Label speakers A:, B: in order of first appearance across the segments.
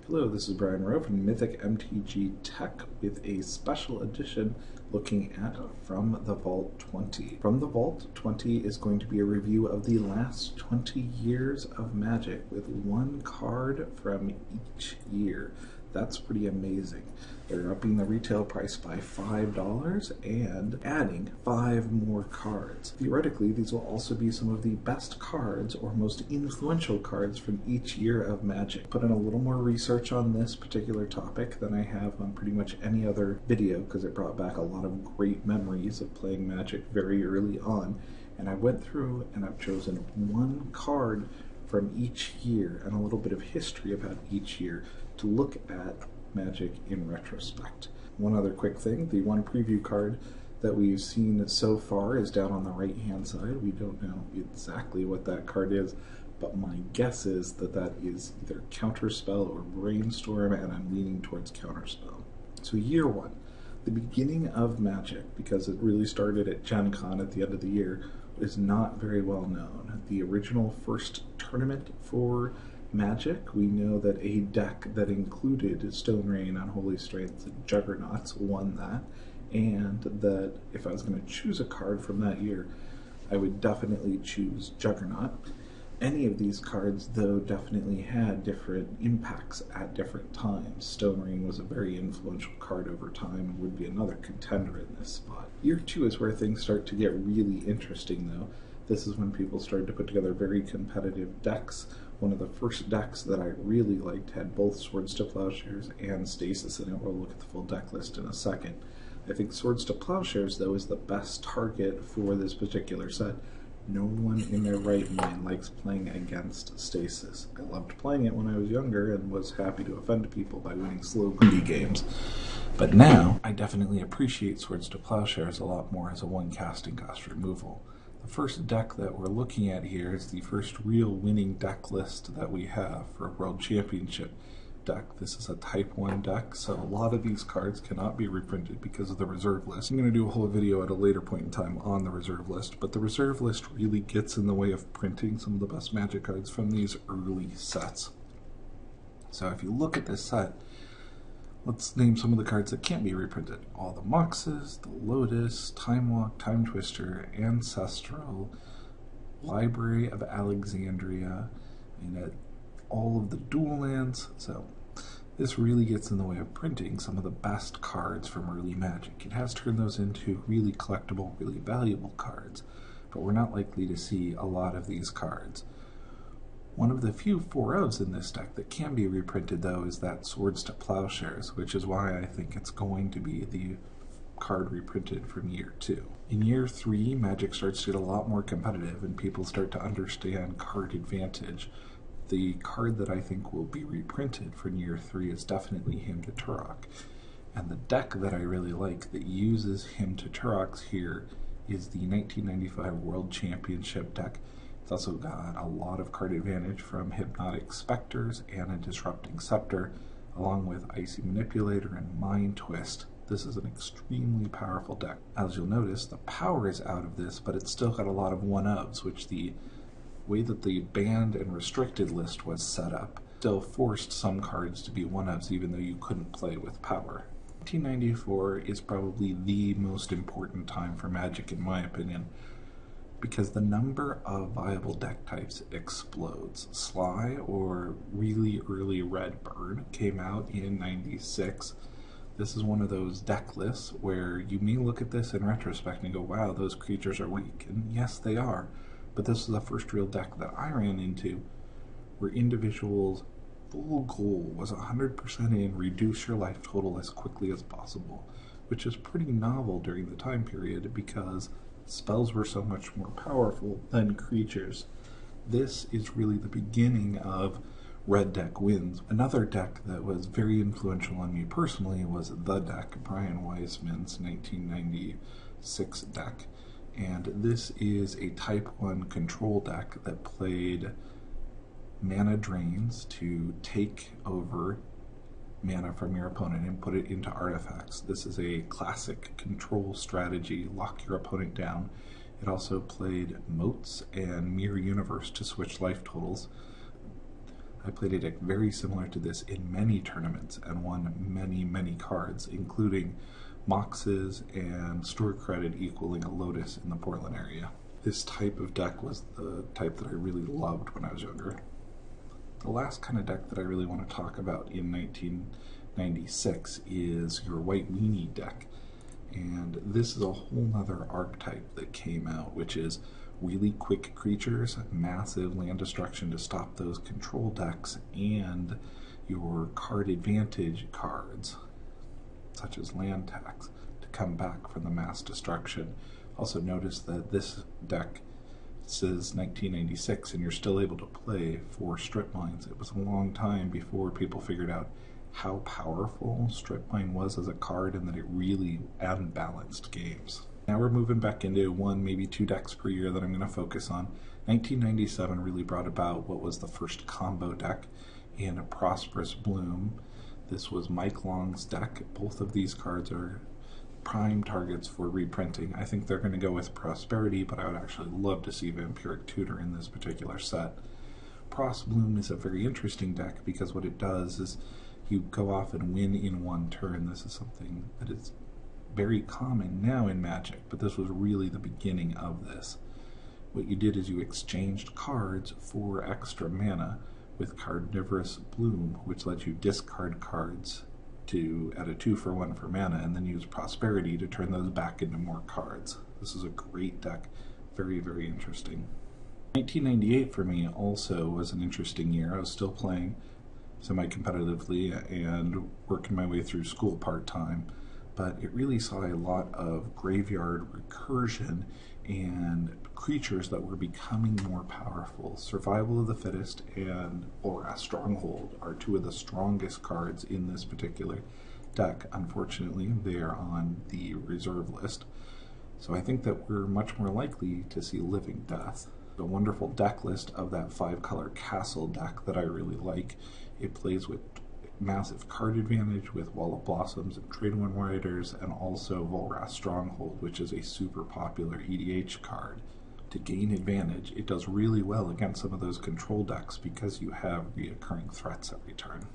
A: Hello, this is Brian Rowe from Mythic MTG Tech with a special edition looking at From the Vault 20. From the Vault 20 is going to be a review of the last 20 years of Magic with one card from each year. That's pretty amazing. They're upping the retail price by $5 and adding 5 more cards. Theoretically, these will also be some of the best cards or most influential cards from each year of Magic. Put in a little more research on this particular topic than I have on pretty much any other video because it brought back a lot of great memories of playing Magic very early on. And I went through and I've chosen one card from each year and a little bit of history about each year to look at Magic in retrospect. One other quick thing, the one preview card that we've seen so far is down on the right hand side. We don't know exactly what that card is, but my guess is that that is either Counterspell or Brainstorm, and I'm leaning towards Counterspell. So year one, the beginning of Magic, because it really started at Gen Con at the end of the year, is not very well known. The original first tournament for Magic, we know that a deck that included Stone Rain, Unholy Strength, and Juggernauts won that, and that if I was going to choose a card from that year, I would definitely choose Juggernaut. Any of these cards, though, definitely had different impacts at different times. Stone Rain was a very influential card over time and would be another contender in this spot. Year two is where things start to get really interesting, though. This is when people started to put together very competitive decks. One of the first decks that I really liked had both Swords to Plowshares and Stasis in it. We'll look at the full deck list in a second. I think Swords to Plowshares, though, is the best target for this particular set. No one in their right mind likes playing against Stasis. I loved playing it when I was younger and was happy to offend people by winning slow, greedy games. But now, I definitely appreciate Swords to Plowshares a lot more as a one casting cost removal. The first deck that we're looking at here is the first real winning deck list that we have for a World Championship deck. This is a Type 1 deck, so a lot of these cards cannot be reprinted because of the reserve list. I'm going to do a whole video at a later point in time on the reserve list, but the reserve list really gets in the way of printing some of the best Magic cards from these early sets. So if you look at this set, let's name some of the cards that can't be reprinted. All the Moxes, the Lotus, Time Walk, Time Twister, Ancestral, Library of Alexandria, and all of the dual lands. So this really gets in the way of printing some of the best cards from early Magic. It has turned those into really collectible, really valuable cards, but we're not likely to see a lot of these cards. One of the few 4-ofs in this deck that can be reprinted, though, is that Swords to Plowshares, which is why I think it's going to be the card reprinted from year 2. In year 3, Magic starts to get a lot more competitive and people start to understand card advantage. The card that I think will be reprinted from year 3 is definitely Hymn to Turok. And the deck that I really like that uses Hymn to Turoks here is the 1995 World Championship deck. It's also got a lot of card advantage from Hypnotic Specters and a Disrupting Scepter, along with Icy Manipulator and Mind Twist. This is an extremely powerful deck. As you'll notice, the power is out of this, but it's still got a lot of 1-ofs, which the way that the banned and restricted list was set up still forced some cards to be 1-ofs even though you couldn't play with power. 1994 is probably the most important time for Magic in my opinion, because the number of viable deck types explodes. Sly, or really early Red Burn, came out in '96. This is one of those deck lists where you may look at this in retrospect and go, wow, those creatures are weak. And yes, they are. But this is the first real deck that I ran into where individuals' full goal was 100% in, reduce your life total as quickly as possible, which is pretty novel during the time period because spells were so much more powerful than creatures. This is really the beginning of red deck wins. Another deck that was very influential on me personally was the deck, Brian Weissman's 1996 deck. And this is a Type 1 control deck that played mana drains to take over mana from your opponent and put it into artifacts. This is a classic control strategy, lock your opponent down. It also played moats and mirror universe to switch life totals. I played a deck very similar to this in many tournaments and won many cards, including Moxes and store credit equaling a Lotus in the Portland area. This type of deck was the type that I really loved when I was younger. The last kind of deck that I really want to talk about in 1996 is your White Weenie deck. And this is a whole nother archetype that came out, which is really quick creatures, massive land destruction to stop those control decks, and your card advantage cards, such as land tax, to come back from the mass destruction. Also notice that this deck says 1996 and you're still able to play 4 strip mines. It was a long time before people figured out how powerful strip mine was as a card and that it really unbalanced games. Now we're moving back into 1, maybe 2 decks per year that I'm going to focus on. 1997 really brought about what was the first combo deck in a Prosperous Bloom. This was Mike Long's deck. Both of these cards are prime targets for reprinting. I think they're going to go with Prosperity, but I would actually love to see Vampiric Tutor in this particular set. Pros Bloom is a very interesting deck because what it does is you go off and win in 1 turn. This is something that is very common now in Magic, but this was really the beginning of this. What you did is you exchanged cards for extra mana with Carnivorous Bloom, which lets you discard cards to add a 2-for-1 for mana, and then use Prosperity to turn those back into more cards. This is a great deck, very interesting. 1998 for me also was an interesting year. I was still playing semi-competitively and working my way through school part-time, but it really saw a lot of graveyard recursion and creatures that were becoming more powerful. Survival of the Fittest and Boras Stronghold are 2 of the strongest cards in this particular deck. Unfortunately, they are on the reserve list, so I think that we're much more likely to see Living Death. A wonderful deck list of that 5-color Castle deck that I really like. It plays with massive card advantage with Wall of Blossoms and Trade Wind Riders, and also Volrath Stronghold, which is a super popular EDH card. To gain advantage, it does really well against some of those control decks because you have reoccurring threats every turn.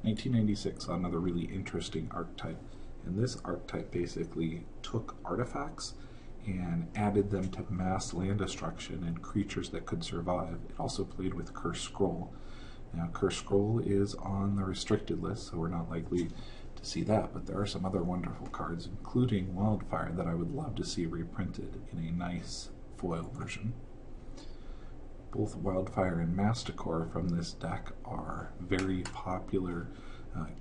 A: 1996 saw another really interesting archetype, and this archetype basically took artifacts and added them to mass land destruction and creatures that could survive. It also played with Cursed Scroll. Now, Cursed Scroll is on the restricted list, so we're not likely to see that, but there are some other wonderful cards, including Wildfire, that I would love to see reprinted in a nice foil version. Both Wildfire and Masticore from this deck are very popular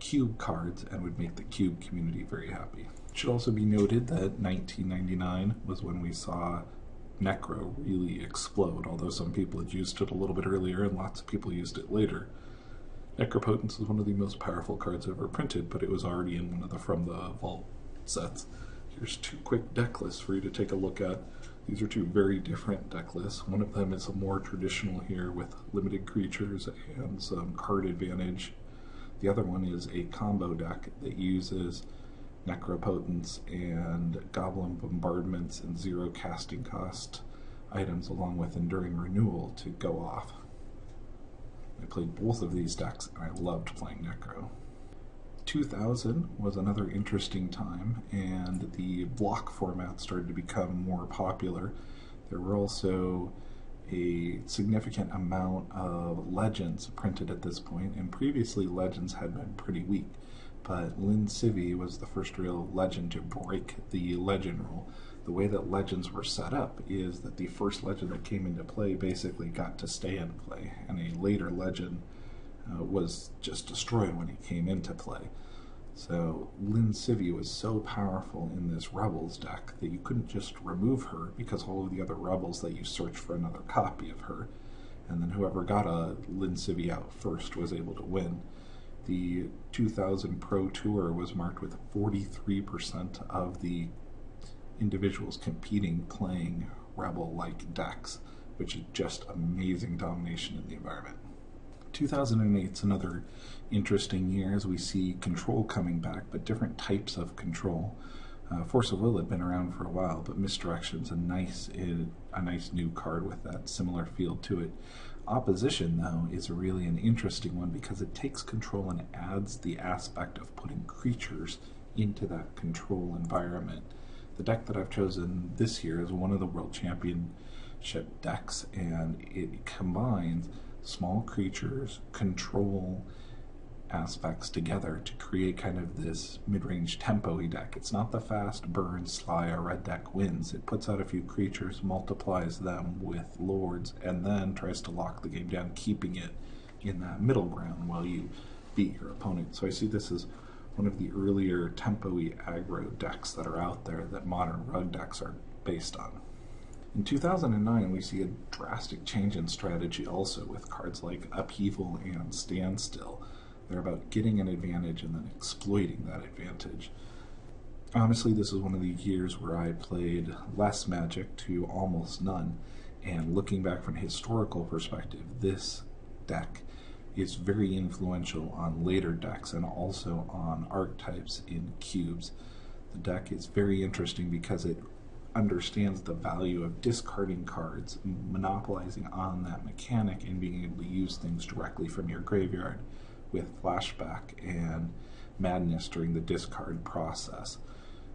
A: cube cards and would make the cube community very happy. It should also be noted that 1999 was when we saw Necro really explode, although some people had used it a little bit earlier and lots of people used it later. Necropotence is one of the most powerful cards ever printed, but it was already in one of the From the Vault sets. Here's 2 quick deck lists for you to take a look at. These are 2 very different deck lists. One of them is a more traditional here with limited creatures and some card advantage. The other one is a combo deck that uses Necropotence and Goblin Bombardments and 0 casting cost items along with Enduring Renewal to go off. I played both of these decks and I loved playing Necro. 2000 was another interesting time, and the block format started to become more popular. There were also a significant amount of Legends printed at this point, and previously Legends had been pretty weak, but Lynn Civvy was the first real Legend to break the Legend rule. The way that Legends were set up is that the first Legend that came into play basically got to stay in play, and a later Legend was just destroyed when it came into play. So Lynn Civvy was so powerful in this Rebels deck that you couldn't just remove her because all of the other Rebels that you search for another copy of her, and then whoever got a Lynn Civvy out first was able to win. The 2000 Pro Tour was marked with 43% of the individuals competing playing Rebel-like decks, which is just amazing domination in the environment. 2008 is another interesting year as we see Control coming back, but different types of Control. Force of Will had been around for a while, but Misdirection's a nice new card with that similar feel to it. Opposition, though, is really an interesting one because it takes control and adds the aspect of putting creatures into that control environment. The deck that I've chosen this year is one of the World Championship decks, and it combines small creatures, control aspects together to create kind of this mid-range tempo-y deck. It's not the fast burn, sly, or red deck wins. It puts out a few creatures, multiplies them with lords, and then tries to lock the game down, keeping it in that middle ground while you beat your opponent. So I see this as one of the earlier tempo-y aggro decks that are out there that modern rug decks are based on. In 2009, we see a drastic change in strategy also with cards like Upheaval and Standstill. They're about getting an advantage and then exploiting that advantage. Honestly, this is one of the years where I played less Magic to almost none, and looking back from a historical perspective, this deck is very influential on later decks and also on archetypes in cubes. The deck is very interesting because it understands the value of discarding cards, monopolizing on that mechanic, and being able to use things directly from your graveyard with flashback and madness during the discard process.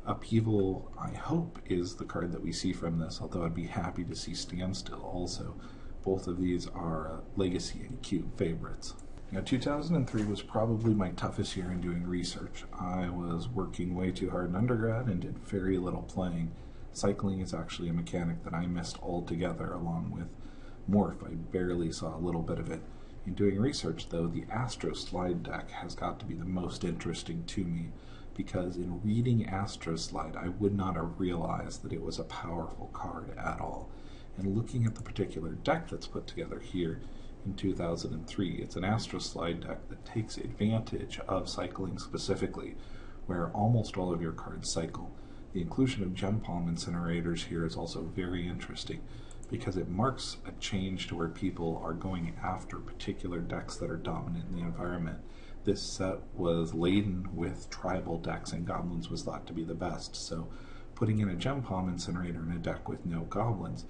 A: Upheaval, I hope, is the card that we see from this, although I'd be happy to see Standstill also. Both of these are Legacy and Cube favorites. Now, 2003 was probably my toughest year in doing research. I was working way too hard in undergrad and did very little playing. Cycling is actually a mechanic that I missed altogether, along with Morph. I barely saw a little bit of it. In doing research, though, the Astro Slide deck has got to be the most interesting to me, because in reading Astro Slide, I would not have realized that it was a powerful card at all. And looking at the particular deck that's put together here in 2003, it's an Astro Slide deck that takes advantage of cycling specifically, where almost all of your cards cycle. The inclusion of Gem Palm Incinerators here is also very interesting, because it marks a change to where people are going after particular decks that are dominant in the environment. This set was laden with tribal decks, and goblins was thought to be the best, so putting in a Gem Palm Incinerator in a deck with no goblins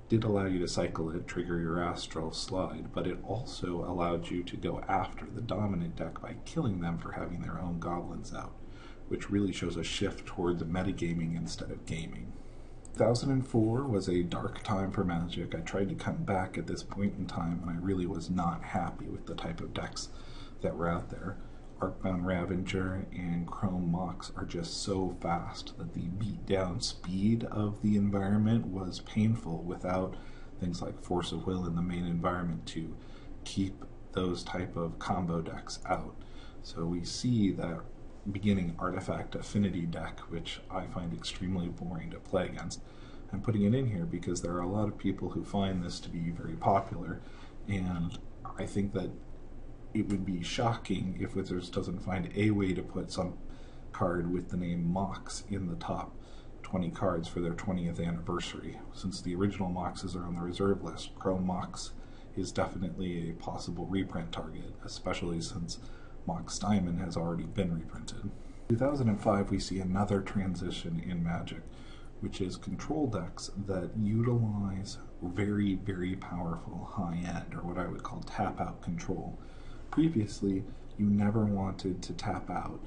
A: did allow you to cycle it, trigger your Astral Slide, but it also allowed you to go after the dominant deck by killing them for having their own goblins out, which really shows a shift towards metagaming instead of gaming. 2004 was a dark time for Magic. I tried to come back at this point in time, and I really was not happy with the type of decks that were out there. Arcbound Ravager and Chrome Mox are just so fast that the beatdown speed of the environment was painful without things like Force of Will in the main environment to keep those type of combo decks out. So we see that beginning Artifact Affinity deck, which I find extremely boring to play against. I'm putting it in here because there are a lot of people who find this to be very popular, and I think that it would be shocking if Wizards doesn't find a way to put some card with the name Mox in the top 20 cards for their 20th anniversary. Since the original Moxes are on the reserve list, Chrome Mox is definitely a possible reprint target, especially since Mox Diamond has already been reprinted. In 2005, we see another transition in Magic, which is control decks that utilize very, very powerful high-end, or what I would call tap-out control. Previously, you never wanted to tap out.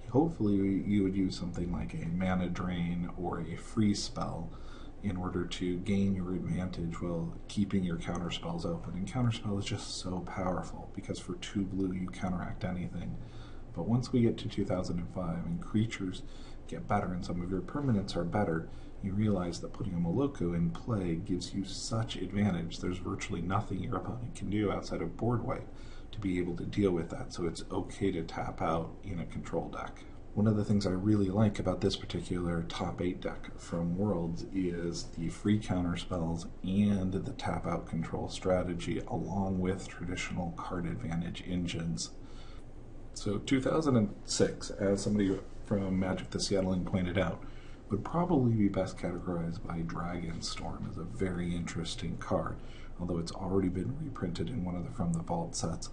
A: Hopefully, you would use something like a mana drain or a freeze spell in order to gain your advantage while keeping your counterspells open. And counterspell is just so powerful because for 2 blue you counteract anything. But once we get to 2005 and creatures get better and some of your permanents are better, you realize that putting a Moloko in play gives you such advantage. There's virtually nothing your opponent can do outside of board wipe to be able to deal with that, so it's okay to tap out in a control deck. One of the things I really like about this particular top 8 deck from Worlds is the free counter spells and the tap out control strategy, along with traditional card advantage engines. So 2006, as somebody from Magic the Seattling pointed out, would probably be best categorized by Dragonstorm as a very interesting card, although it's already been reprinted in one of the From the Vault sets.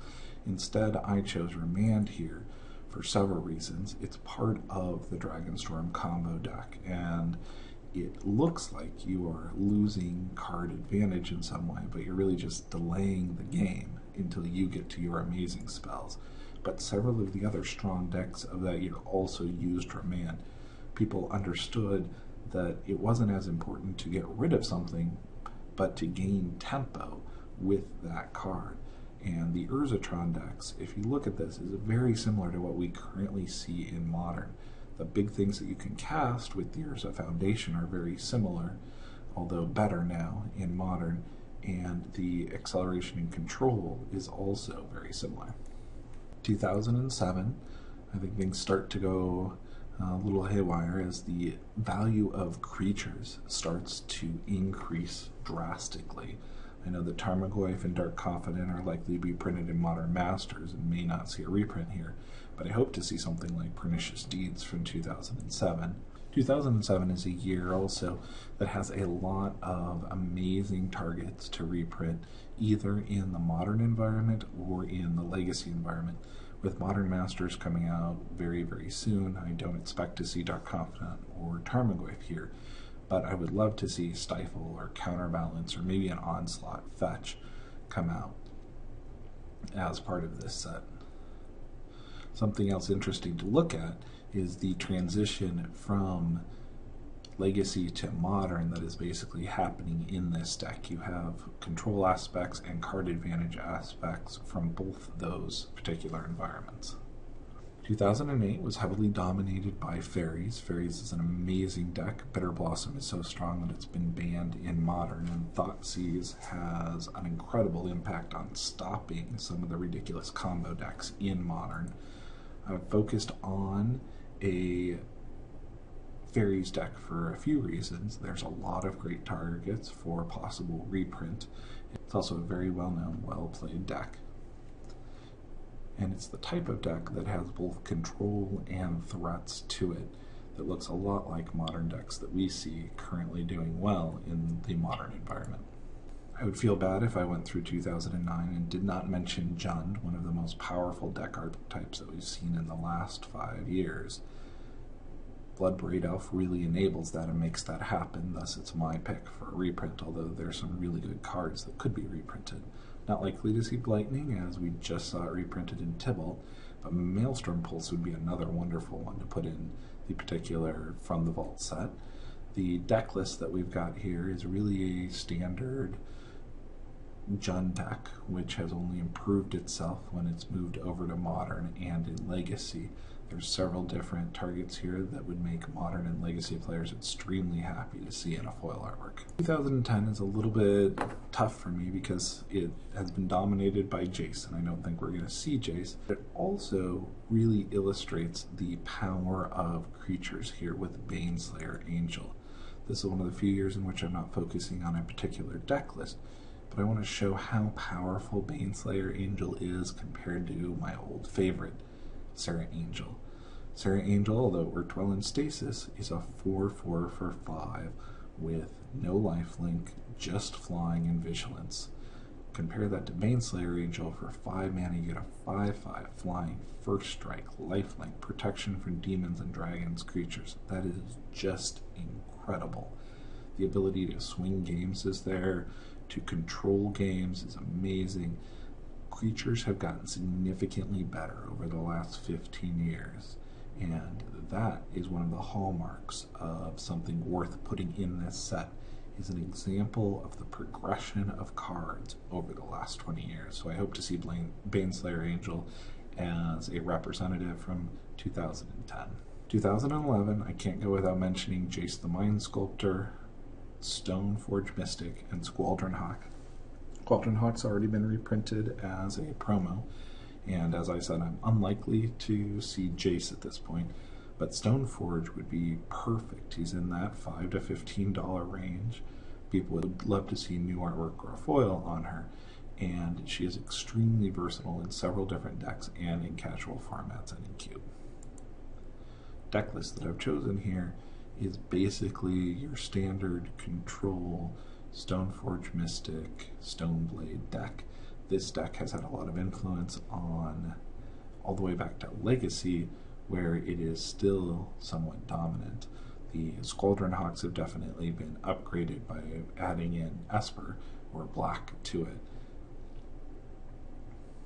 A: Instead, I chose Remand here for several reasons. It's part of the Dragonstorm combo deck, and it looks like you are losing card advantage in some way, but you're really just delaying the game until you get to your amazing spells. But several of the other strong decks of that year also used Remand. People understood that it wasn't as important to get rid of something, but to gain tempo with that card. And the Urzatron decks, if you look at this, is very similar to what we currently see in Modern. The big things that you can cast with the Urza Foundation are very similar, although better now in Modern, and the acceleration and control is also very similar. 2007, I think things start to go a little haywire as the value of creatures starts to increase drastically. I know that Tarmogoyf and Dark Confidant are likely to be printed in Modern Masters and may not see a reprint here, but I hope to see something like Pernicious Deeds from 2007. 2007 is a year also that has a lot of amazing targets to reprint, either in the Modern environment or in the Legacy environment. With Modern Masters coming out very, very soon, I don't expect to see Dark Confidant or Tarmogoyf here, but I would love to see Stifle or Counterbalance or maybe an Onslaught Fetch come out as part of this set. Something else interesting to look at is the transition from Legacy to Modern that is basically happening in this deck. You have control aspects and card advantage aspects from both those particular environments. 2008 was heavily dominated by Fairies. Fairies is an amazing deck. Bitter Blossom is so strong that it's been banned in Modern, and Thoughtseize has an incredible impact on stopping some of the ridiculous combo decks in Modern. I've focused on a Fairies deck for a few reasons. There's a lot of great targets for possible reprint. It's also a very well-known, well-played deck. And it's the type of deck that has both control and threats to it that looks a lot like Modern decks that we see currently doing well in the Modern environment. I would feel bad if I went through 2009 and did not mention Jund, one of the most powerful deck archetypes that we've seen in the last 5 years. Bloodbraid Elf really enables that and makes that happen, thus it's my pick for a reprint, although there's some really good cards that could be reprinted. Not likely to see Blightning, as we just saw it reprinted in Tibalt, but Maelstrom Pulse would be another wonderful one to put in the particular From the Vault set. The deck list that we've got here is really a standard Jund deck, which has only improved itself when it's moved over to Modern and in Legacy. There's several different targets here that would make Modern and Legacy players extremely happy to see in a foil artwork. 2010 is a little bit tough for me because it has been dominated by Jace, and I don't think we're going to see Jace. It also really illustrates the power of creatures here with Baneslayer Angel. This is one of the few years in which I'm not focusing on a particular deck list, but I want to show how powerful Baneslayer Angel is compared to my old favorite, Serra Angel. Serra Angel, although it worked well in Stasis, is a 4/4 for 5 with no lifelink, just flying and vigilance. Compare that to Baneslayer Angel. For 5 mana, you get a 5/5 flying, first strike, lifelink, protection from demons and dragons creatures. That is just incredible. The ability to swing games is there, to control games is amazing. Creatures have gotten significantly better over the last 15 years, and that is one of the hallmarks of something worth putting in this set, is an example of the progression of cards over the last 20 years. So I hope to see Baneslayer Angel as a representative from 2010. 2011, I can't go without mentioning Jace the Mind Sculptor, Stoneforge Mystic, and Squadron Hawk. Squadron Hawk's already been reprinted as a promo, and as I said, I'm unlikely to see Jace at this point, but Stoneforge would be perfect. He's in that $5 to $15 range. People would love to see new artwork or a foil on her, and she is extremely versatile in several different decks and in casual formats and in cube. Deck list that I've chosen here is basically your standard control Stoneforge Mystic, Stoneblade deck. This deck has had a lot of influence on all the way back to Legacy, where it is still somewhat dominant. The Squadron Hawks have definitely been upgraded by adding in Esper or Black to it.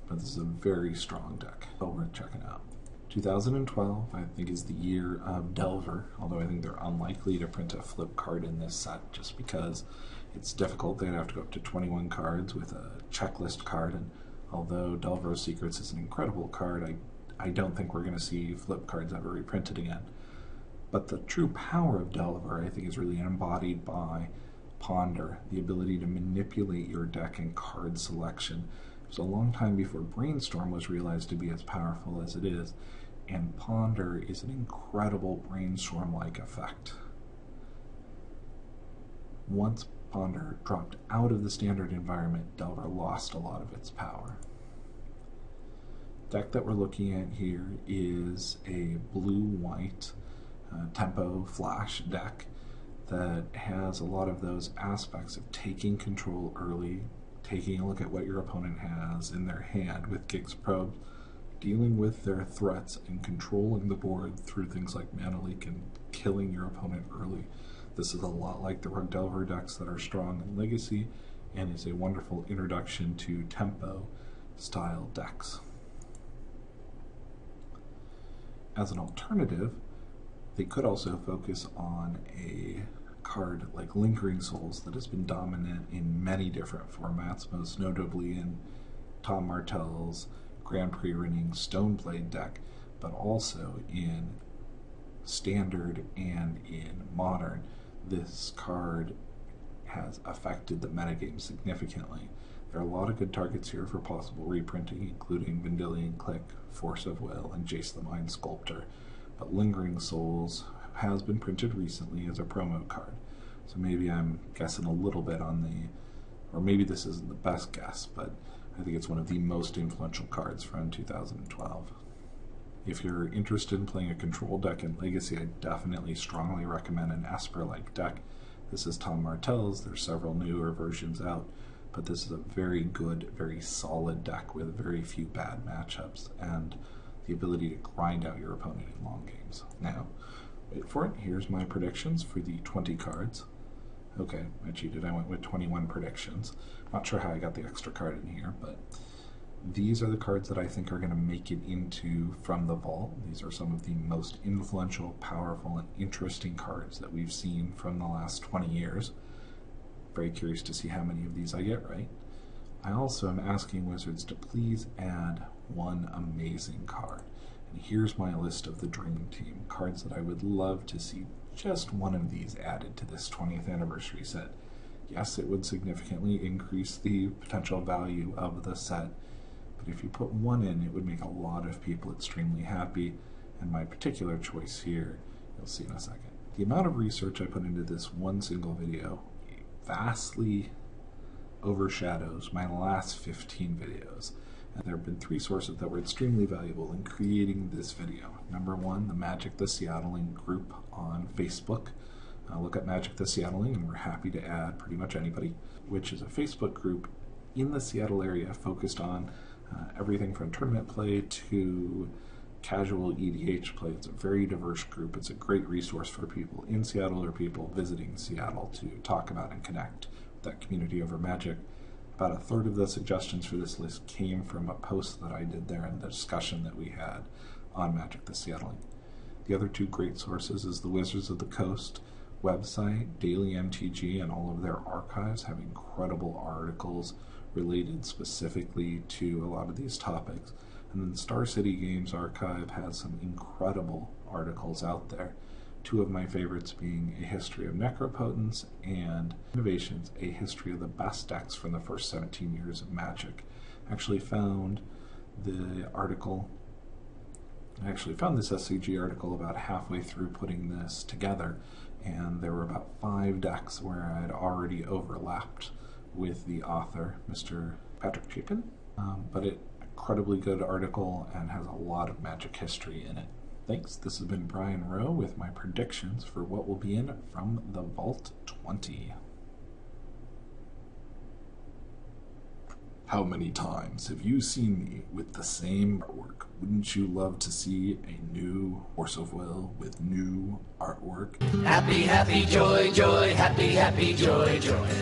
A: But this is a very strong deck, well worth checking out. 2012, I think, is the year of Delver, although I think they're unlikely to print a flip card in this set just because it's difficult. They'd have to go up to 21 cards with a checklist card, and although Delver Secrets is an incredible card, I don't think we're going to see flip cards ever reprinted again. But the true power of Delver, I think, is really embodied by Ponder, the ability to manipulate your deck and card selection. It was a long time before Brainstorm was realized to be as powerful as it is, and Ponder is an incredible Brainstorm-like effect. Once Ponder dropped out of the standard environment, Delver lost a lot of its power. The deck that we're looking at here is a blue-white tempo flash deck that has a lot of those aspects of taking control early, taking a look at what your opponent has in their hand with Gig's Probes, dealing with their threats and controlling the board through things like Mana Leak and killing your opponent early. This is a lot like the Rug Delver decks that are strong in Legacy and is a wonderful introduction to tempo style decks. As an alternative, they could also focus on a card like Lingering Souls that has been dominant in many different formats, most notably in Tom Martell's Grand Prix winning Stoneblade deck, but also in Standard and in Modern. This card has affected the metagame significantly. There are a lot of good targets here for possible reprinting, including Vendilion Click, Force of Will, and Jace the Mind Sculptor. But Lingering Souls has been printed recently as a promo card. So maybe I'm guessing a little bit on the, or maybe this isn't the best guess, but I think it's one of the most influential cards from 2012. If you're interested in playing a control deck in Legacy, I definitely strongly recommend an Esper-like deck. This is Tom Martell's. There's several newer versions out, but this is a very good, very solid deck with very few bad matchups and the ability to grind out your opponent in long games. Now, wait for it. Here's my predictions for the 20 cards. Okay, I cheated. I went with 21 predictions. Not sure how I got the extra card in here, but these are the cards that I think are going to make it into From the Vault. These are some of the most influential, powerful, and interesting cards that we've seen from the last 20 years. Very curious to see how many of these I get right. I also am asking Wizards to please add one amazing card. And here's my list of the Dream Team, cards that I would love to see just one of these added to this 20th anniversary set. Yes, it would significantly increase the potential value of the set, but if you put one in, it would make a lot of people extremely happy, and my particular choice here, you'll see in a second. The amount of research I put into this one single video vastly overshadows my last 15 videos. And there have been 3 sources that were extremely valuable in creating this video. Number 1, the Magic the Seattling group on Facebook. Look at Magic the Seattling, and we're happy to add pretty much anybody, which is a Facebook group in the Seattle area focused on everything from tournament play to casual EDH play. It's a very diverse group. It's a great resource for people in Seattle or people visiting Seattle to talk about and connect with that community over Magic. About a third of the suggestions for this list came from a post that I did there and the discussion that we had on Magic the Seattling. The other 2 great sources is the Wizards of the Coast website, Daily MTG, and all of their archives have incredible articles related specifically to a lot of these topics. And then Star City Games Archive has some incredible articles out there. 2 of my favorites being A History of Necropotence and Innovations, A History of the Best Decks from the First 17 Years of Magic. I actually found this SCG article about halfway through putting this together, and there were about 5 decks where I had already overlapped with the author, Mr. Patrick Chapin, but it incredibly good article and has a lot of Magic history in it. Thanks. This has been Brian Rowe with my predictions for what will be in From the Vault 20. How many times have you seen me with the same artwork? Wouldn't you love to see a new Orso foil with new artwork?
B: Happy, happy, joy, joy, happy, happy, joy, joy.